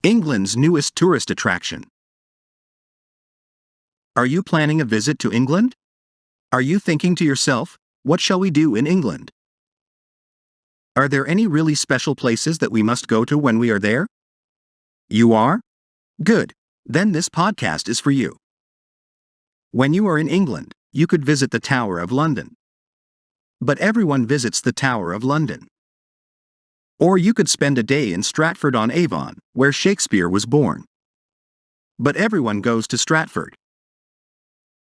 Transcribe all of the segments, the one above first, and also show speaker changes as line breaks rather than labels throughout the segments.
England's newest tourist attraction. Are you planning a visit to England? Are you thinking to yourself, what shall we do in England? Are there any really special places that we must go to when we are there? You are? Good. Then this podcast is for you. When you are in England, you could visit the Tower of London. But everyone visits the Tower of London. Or you could spend a day in Stratford-on-Avon, where Shakespeare was born. But everyone goes to Stratford.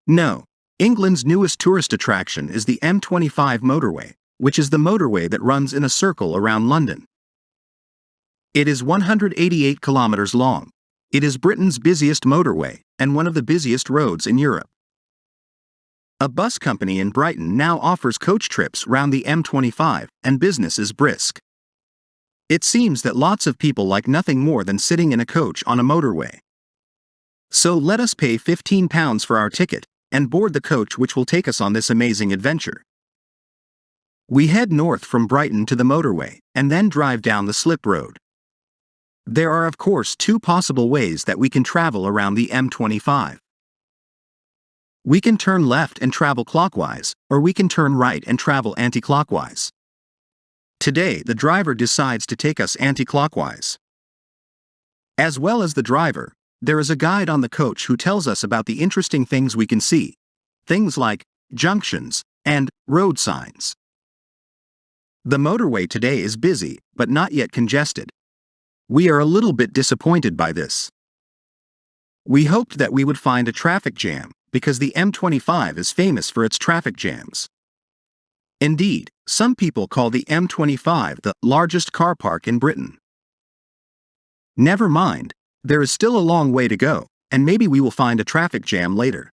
No, England's newest tourist attraction is the M25 motorway, which is the motorway that runs in a circle around London. It is 188 kilometers long. It is Britain's busiest motorway, and one of the busiest roads in Europe. A bus company in Brighton now offers coach trips round the M25, and business is brisk. It seems that lots of people like nothing more than sitting in a coach on a motorway. So let us pay £15 for our ticket, and board the coach which will take us on this amazing adventure. We head north from Brighton to the motorway, and then drive down the slip road. There are of course two possible ways that we can travel around the M25. We can turn left and travel clockwise, or we can turn right and travel anti-clockwise. Today the driver decides to take us anti-clockwise. As well as the driver, there is a guide on the coach who tells us about the interesting things we can see. Things like junctions and road signs. The motorway today is busy, but not yet congested. We are a little bit disappointed by this. We hoped that we would find a traffic jam, because the M25 is famous for its traffic jams. Indeed, some people call the M25 the largest car park in Britain. Never mind, there is still a long way to go, and maybe we will find a traffic jam later.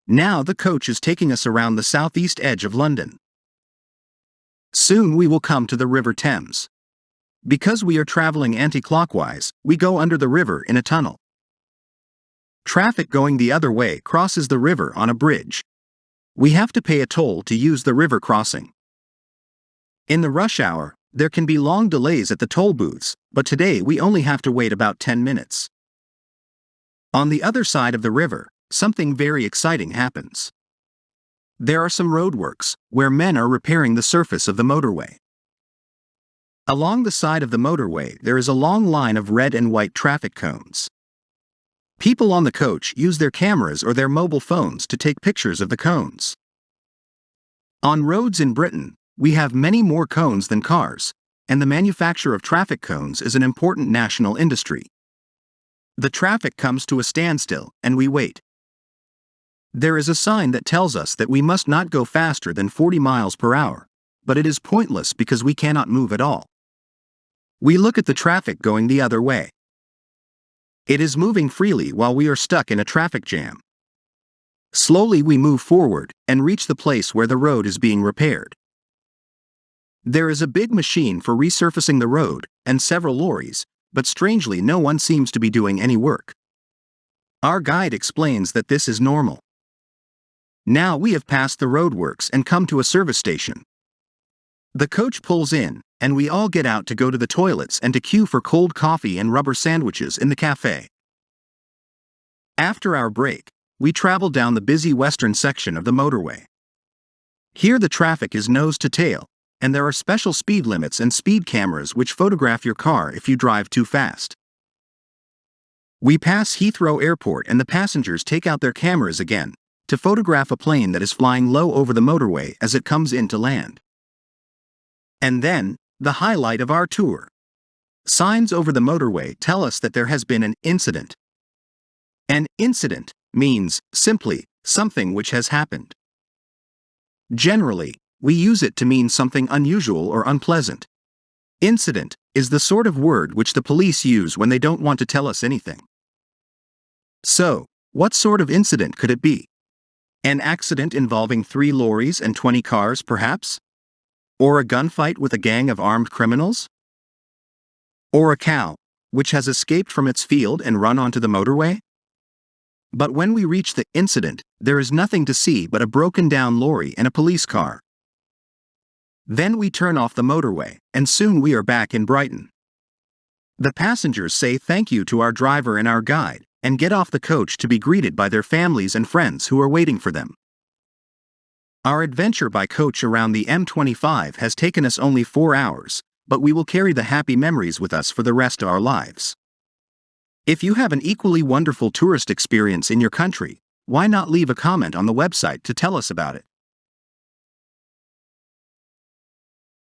Now the coach is taking us around the southeast edge of London. Soon we will come to the River Thames. Because we are traveling anti-clockwise, we go under the river in a tunnel. Traffic going the other way crosses the river on a bridge. We have to pay a toll to use the river crossing. In the rush hour, there can be long delays at the toll booths, but today we only have to wait about 10 minutes. On the other side of the river, something very exciting happens. There are some roadworks, where men are repairing the surface of the motorway. Along the side of the motorway there is a long line of red and white traffic cones. People on the coach use their cameras or their mobile phones to take pictures of the cones. On roads in Britain, we have many more cones than cars, and the manufacture of traffic cones is an important national industry. The traffic comes to a standstill, and we wait. There is a sign that tells us that we must not go faster than 40 miles per hour, but it is pointless because we cannot move at all. We look at the traffic going the other way. It is moving freely while we are stuck in a traffic jam. Slowly we move forward and reach the place where the road is being repaired. There is a big machine for resurfacing the road and several lorries, but strangely no one seems to be doing any work. Our guide explains that this is normal. Now we have passed the roadworks and come to a service station. The coach pulls in, and we all get out to go to the toilets and to queue for cold coffee and rubber sandwiches in the cafe. After our break, we travel down the busy western section of the motorway. Here the traffic is nose to tail, and there are special speed limits and speed cameras which photograph your car if you drive too fast. We pass Heathrow Airport and the passengers take out their cameras again, to photograph a plane that is flying low over the motorway as it comes in to land. And then, the highlight of our tour. Signs over the motorway tell us that there has been an incident. An incident means, simply, something which has happened. Generally, we use it to mean something unusual or unpleasant. Incident is the sort of word which the police use when they don't want to tell us anything. So, what sort of incident could it be? An accident involving 3 lorries and 20 cars, perhaps? Or a gunfight with a gang of armed criminals? Or a cow, which has escaped from its field and run onto the motorway? But when we reach the incident, there is nothing to see but a broken-down lorry and a police car. Then we turn off the motorway, and soon we are back in Brighton. The passengers say thank you to our driver and our guide, and get off the coach to be greeted by their families and friends who are waiting for them. Our adventure by coach around the M25 has taken us only 4 hours, but we will carry the happy memories with us for the rest of our lives. If you have an equally wonderful tourist experience in your country, why not leave a comment on the website to tell us about it?